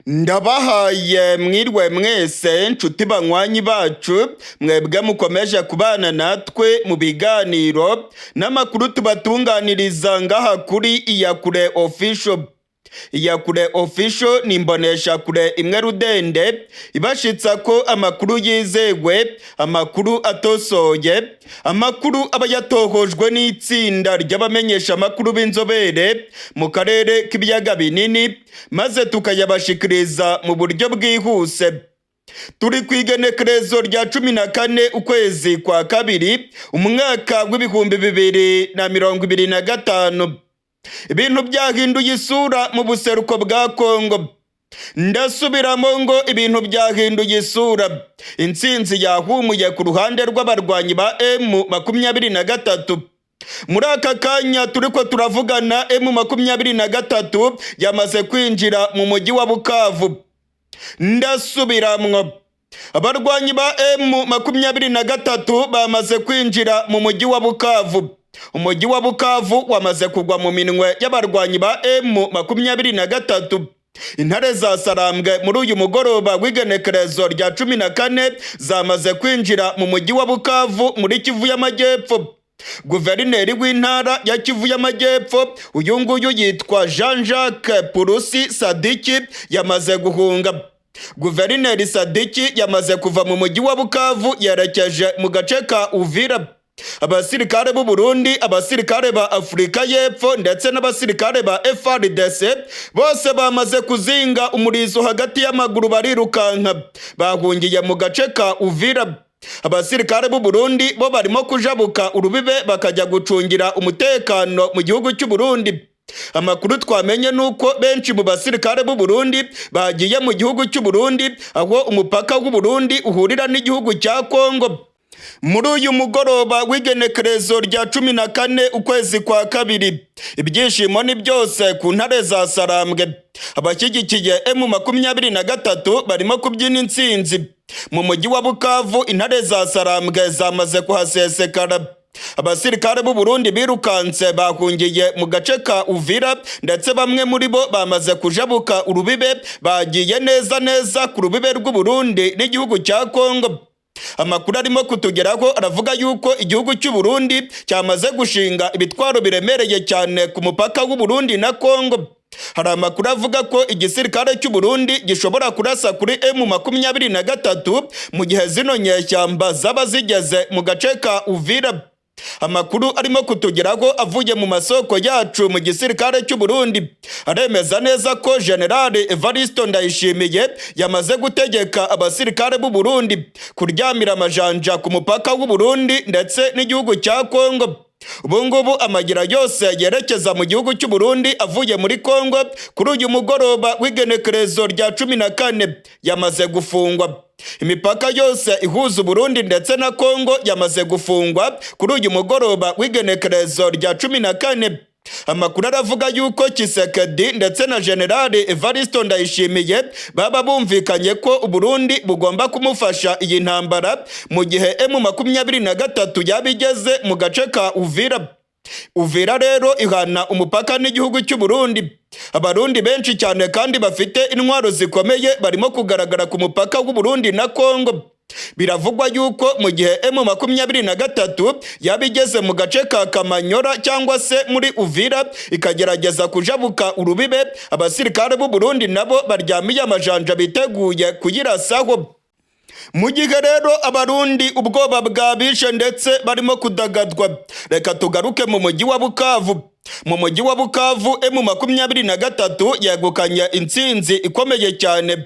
Ndabahaye mwirwe mwese nshuti banywanyi bacu mwebwe mukomeje kubana natwe mu biganiro n'amakuru tubatunganiriza ngaha kuri Iyakure Official. Iyakure Official ni imbonesha kure imwe rudende ibashitsa ko amakuru yizewe, amakuru atosoye, amakuru aba yatohojwe n'itsinda ry'abamenyesha amakuru b'inzobere mu karere k'ibiyaga binini maze tukayabashikiriza mu buryo bwihuse. Turi kwigenekerezo rya 14 ukwezi kwa kabiri umwaka w'ibihumbi 2025. Ibintu byahinduye isura mu buseruko bwa Kongo. Ndasubiramo ngo ibintu byahinduye isura. Intsinzi yahumuye ku ruhande rw'abarwanyi ba M23. Muri aka kanya turiko turavugana M23 yamaze kwinjira mu mujyi wa Bukavu. Ndasubiramwo, abarwanyi ba M23 bamaze kwinjira mu mujyi wa Bukavu. Umujyi wa Bukavu wamaze kugwa mu minwe y'abarwanyi ba M23. Intare za Sarambwe muri uyu mugoroba w'igenekerezo rya 14 zamaze kwinjira mu mujyi wa Bukavu muri Kivu y'Amajyepfo. Guverineri w'intara ya Kivu y'Amajyepfo uyu nguyu yitwa Jean-Jacques Purusi Sadiki yamaze guhunga. Guverineri Sadiki yamaze kuva mu mujyi wa Bukavu yerekeje mu gace ka Uvira. Abasirikare b'u Burundi, abasirikare ba Afrika y'Epfo ndetse n'abasirikare ba FARDC bose bamaze kuzinga umurizo hagati y'amaguru barirukanka. Bahungiye mu gace ka Uvira. Abasirikare b'u Burundi bo barimo kujabuka urubibe bakajya gucungira umutekano mu gihugu cy'u Burundi. Amakuru twamenye nuko benshi mu basirikare b'u Burundi bagiye mu gihugu cy'u Burundi aho umupaka w'u Burundi uhurira n'igihugu cya Kongo. Muri uyu mugoroba w'igenekerezo rya 14 ukwezi kwa kabiri ibyishimo ni byose ku ntare za Sarambwe. Abashyigikiye M23 barimo kubyina intsinzi. Mu mujyi wa Bukavu intare za Sarambwe zamaze kuhasesekara. Abasirikare b'u Burundi birukanse bahungiye mu gace ka Uvira ndetse bamwe muri bo bamaze kujabuka urubibe bagiye neza ku rubibe rw'u Burundi n'igihugu cya Kongo. Amakuru arimo kutugeraho aravuga yuko igihugu cy'u Burundi cyamaze gushinga ibitwaro biremereye cyane ku mupaka w'u Burundi na Kongo. Hari amakuru avuga ko igisirikare cy'u Burundi gishobora kurasa kuri M23 mu gihe zino nyeshyamba zaba zigeze mu gace ka Uvira. Amakuru arimo kutugeraho avuye mu masoko yacu mu gisirikare cy'u Burundi aremeza neza ko General Evaristo Ndayishimiye yamaze gutegeka abasirikare b'u Burundi kuryamira amajanja ku mupaka w'u Burundi ndetse n'igihugu cya Kongo. Ubungubu amagira yose yerekeza mu gihugu cy'u Burundi avuye muri Kongo kuri uyu mugoroba w'igenekerezo rya 14 yamaze gufungwa. Imipaka yose ihuza Burundi ndetse na Kongo yamaze gufungwa kuri uyu mugoroba w'igenekerezo rya 14. Amakuru aravuga yuko Kisekedi ndetse na General Evaristo Ndayishimiye baba bumvikanye ko Burundi bugomba kumufasha iyi ntambara mu gihe M23 yabigeze mu gace ka Uvira. Uvira rero ihana umupaka n'igihugu cy'u Burundi. Abarundi benshi cyane kandi bafite intwaro zikomeye barimo kugaragara ku mupaka w'u Burundi na Kongo. Biravugwa yuko mu gihe M23 yabigeze mu gace ka Kamanyora cyangwa se muri Uvira ikagerageza kujabuka urubibe, abasirikare b'u Burundi nabo baryamiye amajanja biteguye kuyirasaho. Mu gihe rero abarundi ubwoba bwabishe ndetse barimo kudagadwa, reka tugaruke mu mujyi wa Bukavu. Mu mujyi wa Bukavu M23 yegukanye intsinzi ikomeye cyane.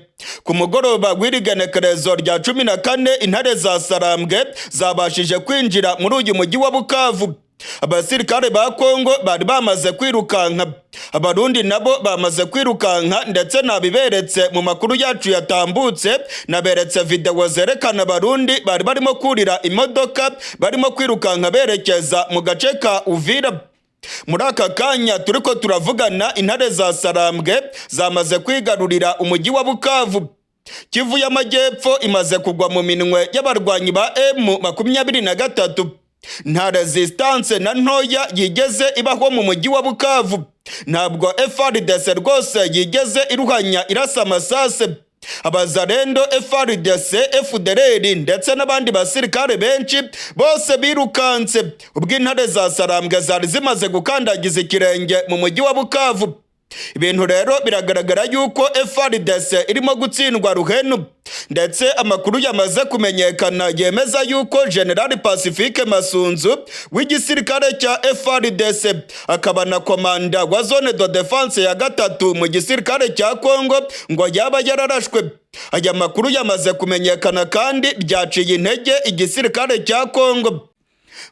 Ku mugoroba w'irigenekerezo rya 14 intare za Sarambwe zabashije kwinjira muri uyu mujyi wa Bukavu. Abasirikare ba Kongo bari bamaze kwirukanka. Abarundi nabo bamaze kwirukanka ndetse nabiberetse mu makuru yacu yatambutse, naberetse video zerekana abarundi bari barimo kurira imodoka barimo kwirukanka berekeza mu gace ka Uvira. Muri aka kanya turiko turavugana intare za Sarambwe zamaze kwigarurira umujyi wa Bukavu. Kivu y'Amajyepfo imaze kugwa mu minwe y'abarwanyi ba M23. nta resistance na ntoya yigeze ibaho mu mujyi wa Bukavu. Ntabwo FARDC rwose yigeze iruhanya irasa amasase. Abazarendo, FARDC, FDLR ndetse n'abandi basirikare benshi bose birukanse ubwo intare za Sarambwe zari zimaze gukandagiza ikirenge mu mujyi wa Bukavu. Ibintu rero biragaragara yuko FARDC irimo gutsindwa ruhenu, ndetse amakuru yamaze kumenyekana yemeza yuko General Pacifique Masunzu w'igisirikare cya FARDC akaba na komanda wa zone de defense ya gatatu mu gisirikare cya Kongo ngo yaba yararashwe. Aya makuru yamaze kumenyekana kandi byaciye intege igisirikare cya Kongo.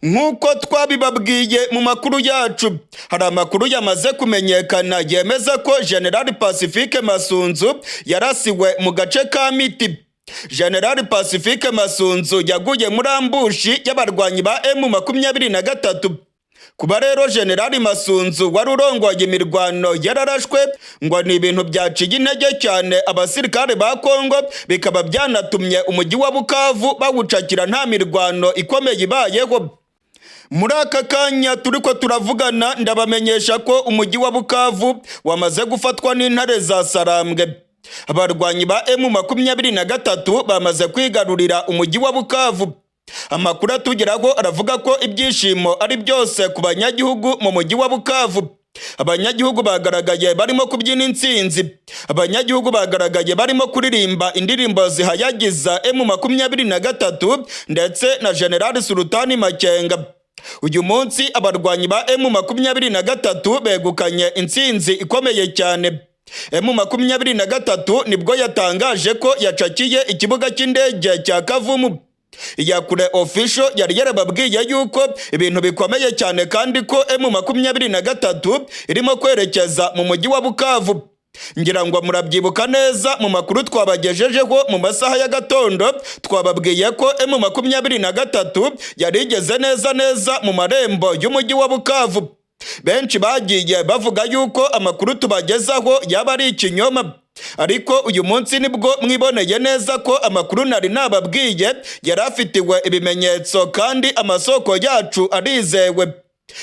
Nk'uko twabibabwiye mu makuru yacu, hari amakuru yamaze kumenyekana yemeza ko General Pacifique Masunzu yarasiwe mu gace ka Miti. General Pacifique Masunzu yaguye muri ambushi y'abarwanyi ba M23. Kuba rero General Masunzu wari urongoye imirwano yararashwe ngo ni ibintu byaciye intege cyane abasirikare ba Kongo, bikaba byanatumye umujyi wa Bukavu bawucakira nta mirwano ikomeye ibayeho. Muri aka kanya turiko turavugana ndabamenyesha ko umujyi wa Bukavu wamaze gufatwa n'intare za Sarambwe. Abarwanyi ba M23 bamaze kwigarurira umujyi wa Bukavu. Amakuru atugeraho aravuga ko ibyishimo ari byose ku banyagihugu mu mujyi wa Bukavu. Abanyagihugu bagaragaye barimo kubyina intsinzi. Abanyagihugu bagaragaye barimo kuririmba indirimbo zihayagiza M23 ndetse na General Sultani Makenga. Uyu munsi abarwanyi ba M23 begukanye intsinzi ikomeye cyane. M23 nibwo yatangaje ko yacakiye ikibuga cy'indege cya Kavumu. Iyakure official yari yarababwiye yuko ibintu bikomeye cyane kandi ko M23 irimo kwerekeza mu mujyi wa Bukavu. Ngira ngo murabyibuka neza mu makuru twabagejejeho mu masaha ya gatondo, twababwiye ko M23 yarigeze neza mu marembo y'umujyi wa Bukavu. Benshi bagiye bavuga yuko amakuru tubagezaho yaba ari ikinyoma, ariko uyu munsi nibwo mwiboneye neza ko amakuru nari nababwiye yarafitiwe ibimenyetso kandi amasoko yacu arizewe.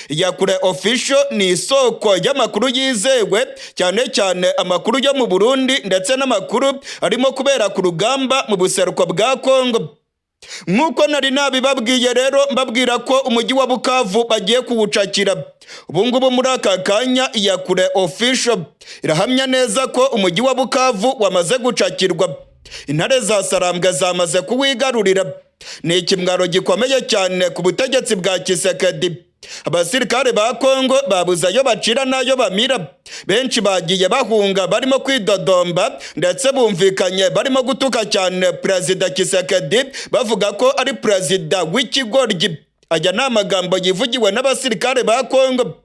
Iyakure official ni isoko y'amakuru yizewe, cyane cyane amakuru yo mu Burundi ndetse n'amakuru arimo kubera ku rugamba mu buseruko bwa Kongo. Nk'uko nari nabibabwiye rero mbabwira ko umujyi wa Bukavu bagiye kuwucakira. Ubungubu muri aka kanya Iyakure official irahamya neza ko umujyi wa Bukavu wamaze gucakirwa. Intare za Sarambwe zamaze kuwigarurira. Ni ikimwaro gikomeye cyane ku butegetsi bwa Kisekedi. Abasirikare ba Kongo babuze ayo bacira n'ayo bamira. Benshi bagiye bahunga barimo kwidodomba, ndetse bumvikanye barimo gutuka cyane Perezida Kisekedi bavuga ko ari perezida w'ikigoryi. Aya ni amagambo yivugiwe n'abasirikare ba Kongo.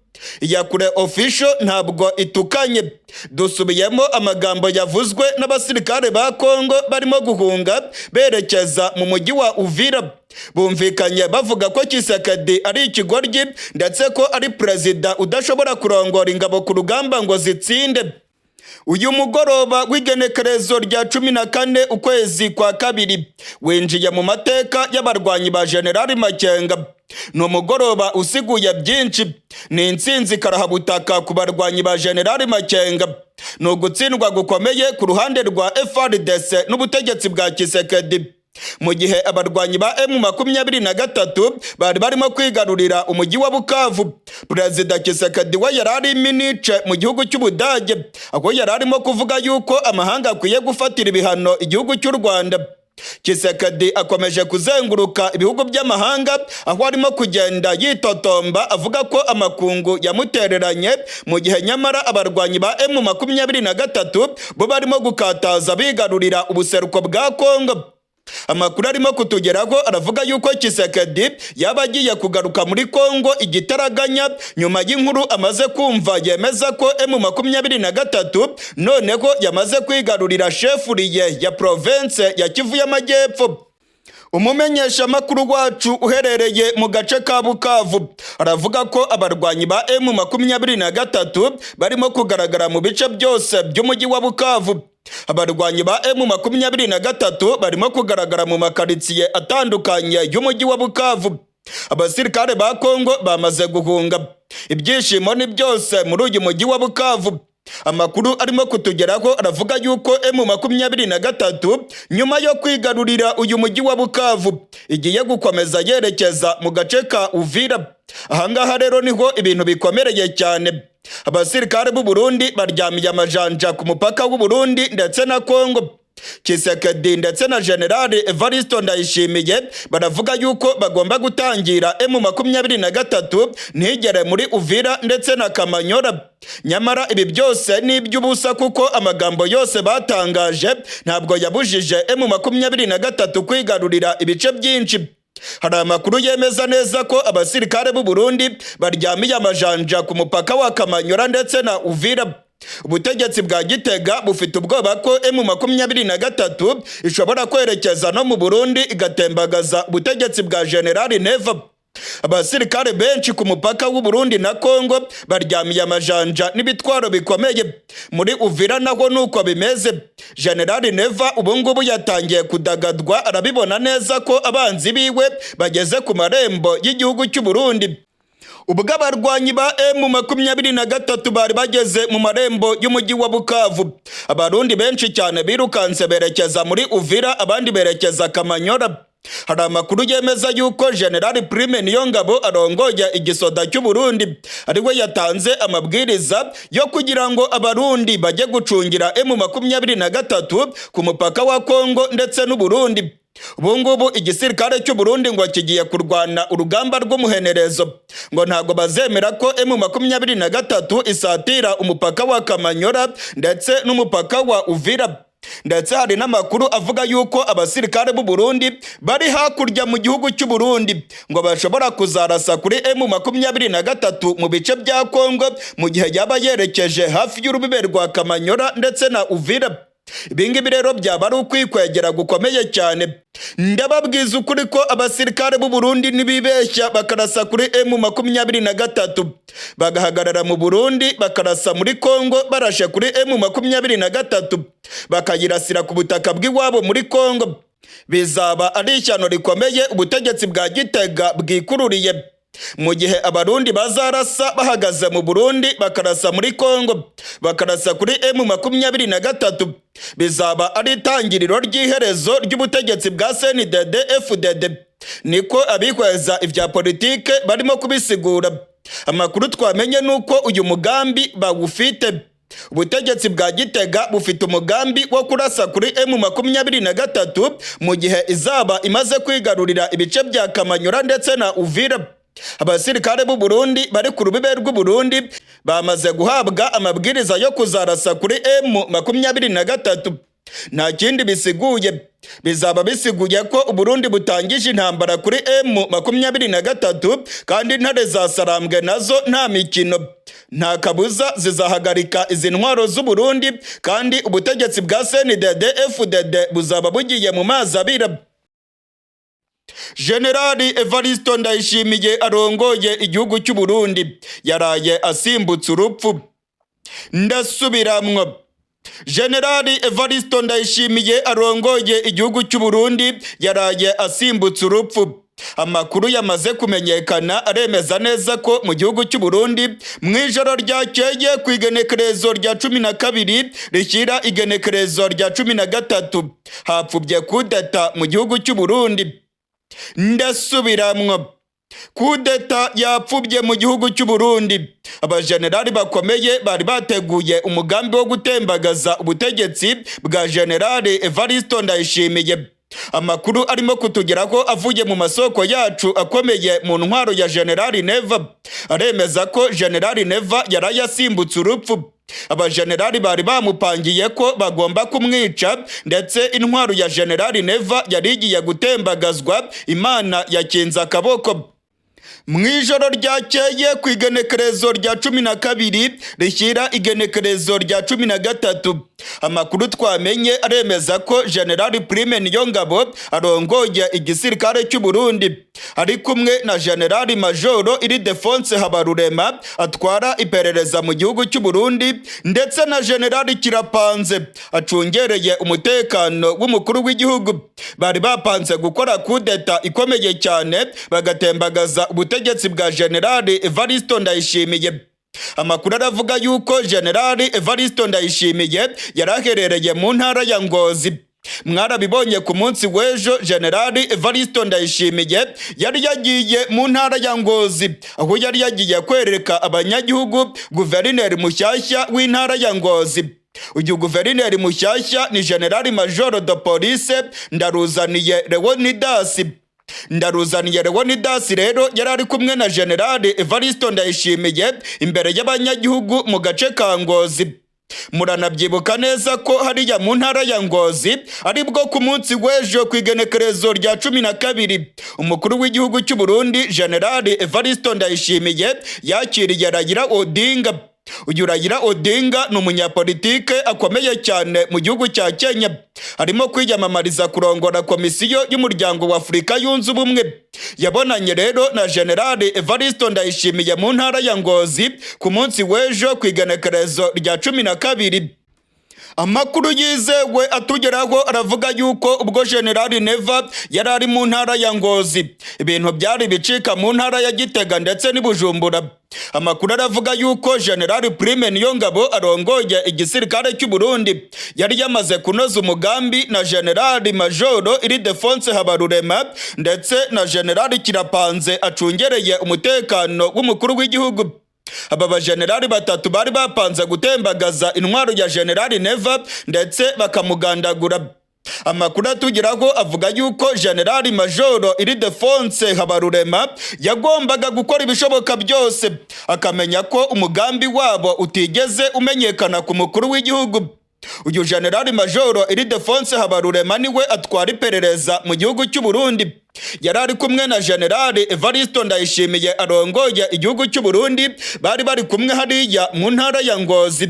Iyakure official ntabwo itukanye. Dusubiyemo amagambo yavuzwe n'abasirikare ba Kongo barimo guhunga berekeza mu mujyi wa Uvira. Bumvikanye bavuga ko Kisekedi ari ikigoryi ndetse ko ari perezida udashobora kurongora ingabo ku rugamba ngo zitsinde. Uyu mugoroba w'igenekerezo rya 14 ukwezi kwa kabiri winjiye mu mateka y'abarwanyi ba General Makenga. Ni umugoroba usiguye byinshi. Ni intsinzi karahabutaka ku barwanyi ba General Makenga. Ni ugutsindwa gukomeye ku ruhande rwa FARDC n'ubutegetsi bwa Kisekedi. Mu gihe abarwanyi ba M23 bari barimo kwigarurira umujyi wa Bukavu, Perezida Kisekedi we yarari minice mu gihugu cy'Ubudage, aho yararimo kuvuga yuko amahanga akwiye gufatira ibihano igihugu cy'u Rwanda. Kisekedi akomeje kuzenguruka ibihugu by'amahanga, aho arimo kugenda yitotomba avuga ko amakungu yamutereranye, mu gihe nyamara abarwanyi ba M23 bo barimo gukataza bigarurira ubuseruko bwa Kongo. Amakuru arimo kutugeraho aravuga yuko Kisekedi yaba agiye kugaruka muri Kongo igitaraganya nyuma y'inkuru amaze kumva yemeza ko M23 noneho yamaze kwigarurira chefuriye ya province ya Kivu y'Amajyepfo. Umumenyesha makuru wacu uherereye mu gace ka Bukavu aravuga ko abarwanyi ba M23 barimo kugaragara mu bice byose by'umujyi wa Bukavu. Abarwanyi ba M23 barimo kugaragara mu makaritsiye atandukanye y'umujyi wa Bukavu. Abasirikare ba Kongo bamaze guhunga. Ibyishimo ni byose muri uyu mujyi wa Bukavu. Amakuru arimo kutugeraho aravuga yuko M23 nyuma yo kwigarurira uyu mujyi wa Bukavu igiye gukomeza yerekeza mu gace ka Uvira. Ahangaha rero niho ibintu bikomereye cyane. Abasirikare b'u Burundi baryamiye amajanja ku mupaka w'u Burundi ndetse na Kongo. Kisekedi ndetse na General Evariste Ndayishimiye baravuga yuko bagomba gutangira M23 ntigere muri Uvira ndetse na Kamanyora. Nyamara ibi byose ni iby'ubusa kuko amagambo yose batangaje ntabwo yabujije M23 kwigarurira ibice byinshi. Hari amakuru yemeza neza ko abasirikare b'u Burundi baryamiye amajanja ku mupaka wa Kamanyora ndetse na Uvira. Ubutegetsi bwa Gitega bufite ubwoba ko M23 ishobora kwerekeza no mu Burundi igatembagaza ubutegetsi bwa General Neva. Abasirikare benshi ku mupaka w'u Burundi na Kongo baryamiye amajanja n'ibitwaro bikomeye. Muri Uvira naho nuko bimeze. General Neva ubungubu yatangiye kudagadwa, arabibona neza ko abanzi biwe bageze ku marembo y'igihugu cy'u Burundi. Ubwo abarwanyi ba M23 bari bageze mu marembo y'umujyi wa Bukavu, abarundi benshi cyane birukanse berekeza muri Uvira, abandi berekeza Kamanyora. Hari amakuru yemeza yuko General Prime Niyongabo arongoye igisoda cy'u Burundi ariwe yatanze amabwiriza yo kugira ngo abarundi bajye gucungira M23 ku mupaka wa Kongo ndetse n'u Burundi. Ubungubu igisirikare cy'u Burundi ngo kigiye kurwana urugamba rw'umuhenerezo, ngo ntago bazemera ko M23 isatira umupaka wa Kamanyora ndetse n'umupaka wa Uvira. Ndetse hari n'amakuru avuga yuko abasirikare b'u Burundi bari hakurya mu gihugu cy'u Burundi ngo bashobora kuzarasa kuri M23 mu bice bya Kongo mu gihe yaba yerekeje hafi y'urubibe rwa Kamanyora ndetse na Uvira. Ibingibi rero byaba ari ukwikwegera gukomeye cyane. Ndababwiza ukuri ko abasirikare b'u Burundi nibibeshya bakarasa kuri M23 bagahagarara mu Burundi bakarasa muri Kongo barashe kuri M23 bakayirasira ku butaka bw'iwabo muri Kongo, bizaba ari ishyano rikomeye ubutegetsi bwa Gitega bwikururiye. Mu gihe abarundi bazarasa bahagaze mu Burundi bakarasa muri Kongo bakarasa kuri M23 bizaba ari itangiriro ry'iherezo ry'ubutegetsi bwa CNDD FDD. Niko abikweza ivya politike barimo kubisigura. Amakuru twamenye nuko uyu mugambi bawufite. Ubutegetsi bwa Gitega bufite umugambi wo kurasa kuri M23 mu gihe izaba imaze kwigarurira ibice bya Kamanyora ndetse na Uvira. Abasirikare b'u Burundi bari ku rubibe rw'u Burundi bamaze guhabwa amabwiriza yo kuzarasa kuri M23. Nta kindi bisiguye, bizaba bisiguye ko u Burundi butangije intambara kuri M23 kandi intare za Sarambwe nazo nta mikino. Nta kabuza zizahagarika izi ntwaro z'u Burundi kandi ubutegetsi bwa CNDD FDD buzaba bugiye mu mazi abira. General Evariste Ndayishimiye arongoye igihugu cy'u Burundi yaraye asimbutse urupfu. Ndasubiramwo. General Evariste Ndayishimiye arongoye igihugu cy'u Burundi yaraye asimbutse urupfu. Amakuru yamaze kumenyekana aremeza neza ko mu gihugu cy'u Burundi mu ijoro ryakeye ku igenekerezo rya 12 rishyira igenekerezo rya 13 hapfubye kudeta mu gihugu cy'u Burundi. Ndasubiramwo. Kudeta yapfubye mu gihugu cy'u Burundi. Abajenerali bakomeye bari bateguye umugambi wo gutembagaza ubutegetsi bwa General Evariste Ndayishimiye. Amakuru arimo kutugeraho avuye mu masoko yacu akomeye mu ntwaro ya General Neva aremeza ko General Neva yarayasimbutse urupfu. Abajenerali bari bamupangiye ko bagomba kumwica ndetse intwaro ya General Neva yari igiye gutembagazwa, Imana yakinze akaboko. Mwijoro ryakeye ku igenekerezo rya 12 rishyira igenekerezo rya 13 Amakuru twamenye aremeza ko General Prime Niyongabo arongoye igisirikare cy'u Burundi ari kumwe na General Majoro Ildefonse Habarurema atwara iperereza mu gihugu cy'u Burundi ndetse na General Kirapanze acungereye umutekano w'umukuru w'igihugu. Bari bapanze gukora kudeta ikomeye cyane bagatembagaza ubutegetsi bwa General Evaristo Ndayishimiye. Amakuru aravuga yuko General Evaristo Ndayishimiye yaraherereye mu ntara ya Ngozi. Mwarabibonye ku munsi w'ejo General Evaristo Ndayishimiye yari yagiye mu ntara ya Ngozi aho yari yagiye kwereka abanyagihugu guverineri mushyashya w'intara ya Ngozi. Uyu guverineri mushyashya ni General Major de Police Ndaruzaniye Leonidas rero yari ari kumwe na General Evaristo Ndayishimiye imbere y'abanyagihugu mu gace ka Ngozi. Muranabyibuka neza ko hariya mu ntara ya Ngozi aribwo ku munsi w'ejo ku igenekerezo rya 12 umukuru w'igihugu cy'u Burundi General Evaristo Ndayishimiye yakiriye Raila Odinga. Uyu Raila Odinga ni umunyapolitike akomeye cyane mu gihugu cya Kenya. Arimo kwiyamamariza kurongora komisiyo y'umuryango wa Afurika yunze ubumwe. Yabonanye rero na General Evaristo Ndayishimiye mu ntara ya Ngozi ku munsi w'ejo ku igenekerezo rya 12. Amakuru yizewe atugeraho aravuga yuko ubwo General Neva yari ari mu ntara ya Ngozi ibintu byari bicika mu ntara ya Gitega ndetse n'Ibujumbura. Amakuru aravuga yuko General Prime Niyongabo arongoye igisirikare cy'u Burundi yari yamaze kunoza umugambi na General Majoro Ildefonse Habarurema ndetse na General Kirapanze acungereye umutekano w'umukuru w'igihugu. Aba bajenerali batatu bari bapanze gutembagaza intwaro ya General Neva ndetse bakamugandagura. Amakuru atugeraho avuga yuko General Majoro Ildefonse Habarurema yagombaga gukora ibishoboka byose akamenya ko umugambi wabo utigeze umenyekana ku mukuru w'igihugu. Uyu General Majoro Ildefonse Habarurema niwe atwara iperereza mu gihugu cy'u Burundi. Yari ari kumwe na General Evaristo Ndayishimiye arongoye igihugu cy'u Burundi bari kumwe hariya mu ntara ya Ngozi.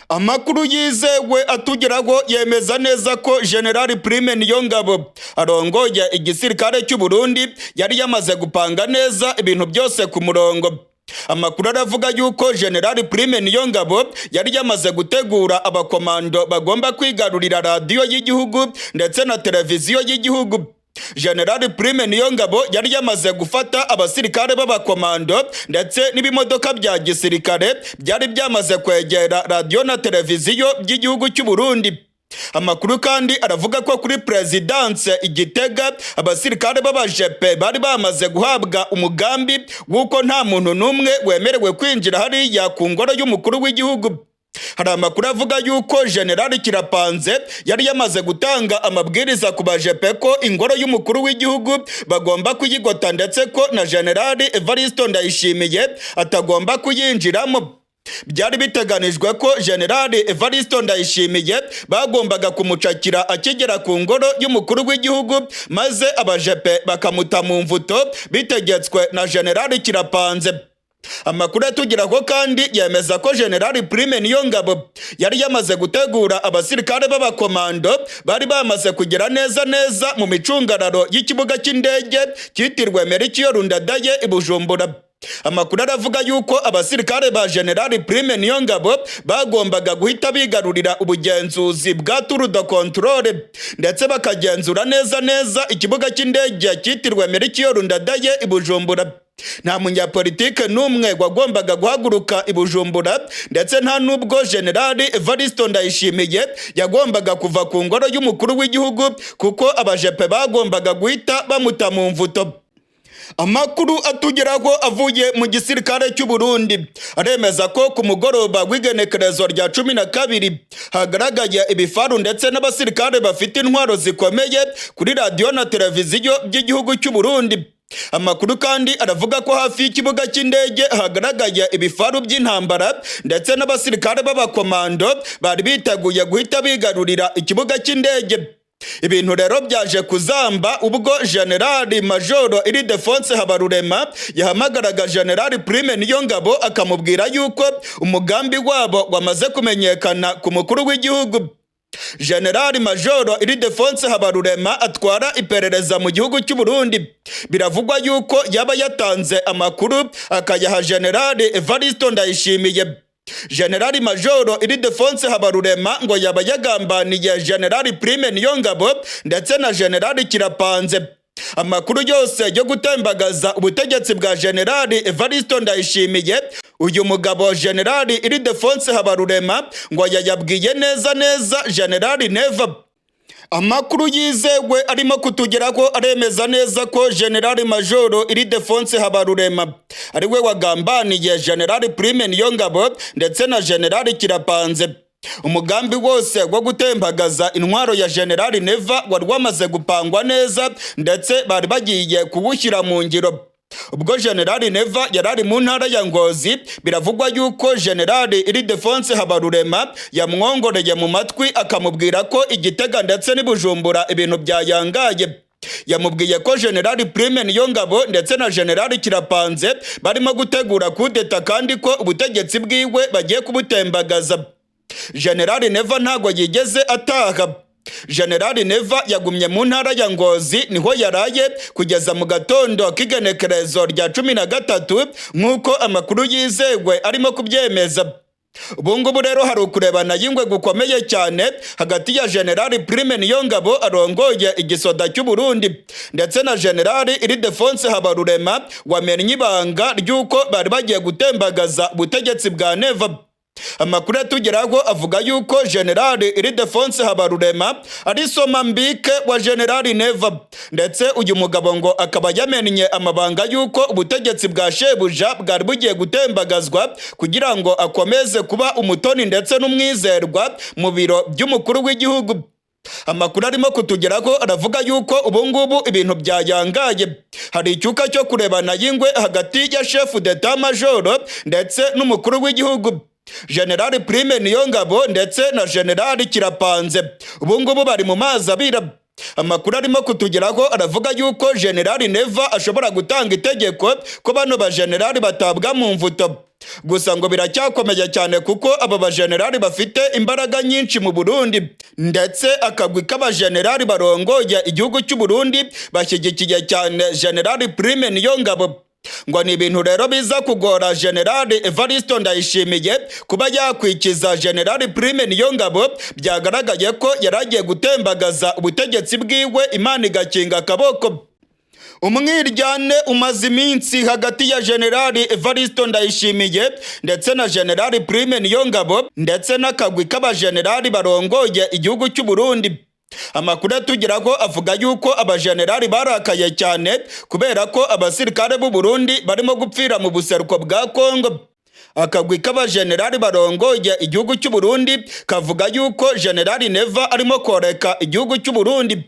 Amakuru yizewe atugeraho yemeza neza ko General Prime Niyongabo arongoye igisirikare cy'u Burundi yari yamaze gupanga neza ibintu byose ku murongo. Amakuru aravuga yuko General Prime Niyongabo yari yamaze gutegura abakomando bagomba kwigarurira radio y'igihugu ndetse na televiziyo y'igihugu. General Prime Niyongabo yari yamaze gufata abasirikare b'abakomando ndetse n'ibimodoka bya gisirikare byari byamaze kwegera radio na televiziyo by'igihugu cy'u Burundi. Amakuru kandi aravuga ko kuri Presidence Igitega abasirikare b'abajepe bari bamaze guhabwa umugambi w'uko nta muntu n'umwe wemerewe kwinjira hariya ku ngoro y'umukuru w'igihugu. Hari amakuru avuga yuko General Kirapanze yari yamaze gutanga amabwiriza ku bajepe ko ingoro y'umukuru w'igihugu bagomba kuyigota ndetse ko na General Evaristo Ndayishimiye atagomba kuyinjiramo. Byari biteganijwe ko General Evaristo Ndayishimiye bagombaga kumucakira akigera ku ngoro y'umukuru w'igihugu maze abajepe bakamuta mu mvuto bitegetswe na General Kirapanze. Amakuru atugeraho kandi yemeza ko General Prime Niyongabo yari yamaze gutegura abasirikare b'abakomando bari bamaze kugera neza mu micungararo y'ikibuga cy'indege cyitiriwe Melchior Ndadaye i Bujumbura. Amakuru aravuga yuko abasirikare ba General Prime Niyongabo bagombaga guhita bigarurira ubugenzuzi bwa Tour de Contrôle ndetse bakagenzura neza ikibuga cy'indege cyitiriwe Melchior Ndadaye i Bujumbura. Nta munyapolitike n'umwe wagombaga guhaguruka i Bujumbura ndetse nta nubwo General Evaristo Ndayishimiye yagombaga kuva ku ngoro y'umukuru w'igihugu kuko abajepe bagombaga guhita bamuta mu mvuto. Amakuru atugeraho avuye mu gisirikare cy'u Burundi aremeza ko ku mugoroba w'igenekerezo rya 12 hagaragaye ibifaru ndetse n'abasirikare bafite intwaro zikomeye kuri radio na televiziyo by'igihugu cy'u Burundi. Amakuru kandi aravuga ko hafi y'ikibuga cy'indege hagaragaye ibifaru by'intambara ndetse n'abasirikare b'abakomando bari biteguye guhita bigarurira ikibuga cy'indege. Ibintu rero byaje kuzamba ubwo Generali Majoro Ildefonse Habarurema yahamagaraga Generali Prime Niyongabo akamubwira yuko umugambi wabo wamaze kumenyekana ku mukuru w'igihugu. Generali Majoro Ildefonse Habarurema atwara iperereza mu gihugu cy'u Burundi. Biravugwa yuko yaba yatanze amakuru akayaha Generali Evaristo Ndayishimiye. Generali Majoro Ildefonse Habarurema ngo yaba yagambaniye Generali Prime Niyongabo ndetse na Generali Kirapanze. Amakuru yose yo gutembagaza ubutegetsi bwa Generali Evaristo Ndayishimiye uyu mugabo Generali Ildefonse Habarurema ngo yayabwiye neza Generali Neva. Amakuru yizewe arimo kutugeraho aremeza neza ko Generali Majoro Ildefonse Habarurema ariwe wagambaniye Generali Prime Niyongabo ndetse na Generali Kirapanze. Umugambi wose wo gutembagaza intwaro ya Generali Neva wari wamaze gupangwa neza ndetse bari bagiye kuwushyira mu ngiro. Ubwo Generali Neva yarari mu ntara ya Ngozi, biravugwa yuko Generali Ildefonse Habarurema yamwongoreye mu matwi akamubwira ko Igitega ndetse n'Ibujumbura ibintu byayangaye. Yamubwiye ko Generali Prime Niyongabo ndetse na Generali Kirapanze barimo gutegura kudeta kandi ko ubutegetsi bwiwe bagiye kubutembagaza. Generali Neva ntago yigeze ataha. Generali Neva yagumye mu ntara ya Ngozi niho yaraye kugeza mu gatondo k'igenekerezo rya 13 nk'uko amakuru yizewe arimo kubyemeza. Ubungubu rero hari ukurebana y'ingwe gukomeye cyane hagati ya Generali Prime Niyongabo arongoye igisoda cy'u Burundi ndetse na Generali Ildefonse Habarurema wamenye ibanga ry'uko bari bagiye gutembagaza ubutegetsi bwa Neva. Amakuru atugeraho avuga yuko Generali Ildefonse Habarurema ari somambike wa Generali Neva ndetse uyu mugabo ngo akaba yamenye amabanga yuko ubutegetsi bwa shebuja bwari bugiye gutembagazwa kugira ngo akomeze kuba umutoni ndetse n'umwizerwa mu biro by'umukuru w'igihugu. Amakuru arimo kutugeraho aravuga yuko ubungubu ibintu byayangaye. Hari icyuka cyo kurebana y'ingwe hagati ya chef d'etat major ndetse n'umukuru w'igihugu. Generali Prime Niyongabo ndetse na Generali Kirapanze ubungubu bari mu mazi abira. Amakuru arimo kutugeraho aravuga yuko Generali Neva ashobora gutanga itegeko ko bano ba generali batabwa mu mvuto. Gusa ngo biracyakomeye cyane kuko aba ba generali bafite imbaraga nyinshi mu Burundi ndetse akagwi k'abajenerali barongoye igihugu cy'u Burundi bashyigikiye cyane Generali Prime Niyongabo. Ngo ni ibintu rero biza kugora Generali Evaristo Ndayishimiye kuba yakwikiza Generali Prime Niyongabo. Byagaragaye ko yaragiye gutembagaza ubutegetsi bwiwe Imana igakinga akaboko. Umwiryane umaze iminsi hagati ya Generali Evaristo Ndayishimiye ndetse na Generali Prime Niyongabo ndetse n'akagwi k'abajenerali barongoye igihugu cy'u Burundi. Amakuru atugeraho avuga yuko abajenerali barakaye cyane kubera ko abasirikare b'u Burundi barimo gupfira mu buseruko bwa Kongo. Akagwi k'abajenerali barongoye igihugu cy'u Burundi kavuga yuko Generali Neva arimo koreka igihugu cy'u Burundi.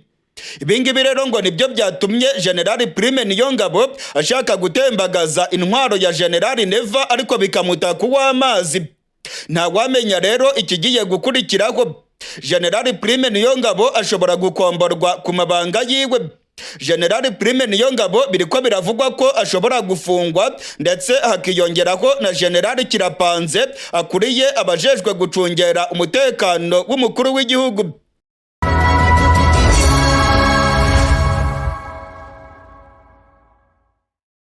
Ibingibi rero ngo nibyo byatumye Generali Prime Niyongabo ashaka gutembagaza intwaro ya Generali Neva ariko bikamuta kuw'amazi. Nta wamenya rero ikigiye gukurikiraho. Generali Prime Niyongabo ashobora gukomborwa ku mabanga yiwe. Generali Prime Niyongabo biriko biravugwa ko ashobora gufungwa ndetse hakiyongeraho na Generali Kirapanze akuriye abajejwe gucungera umutekano w'umukuru w'igihugu.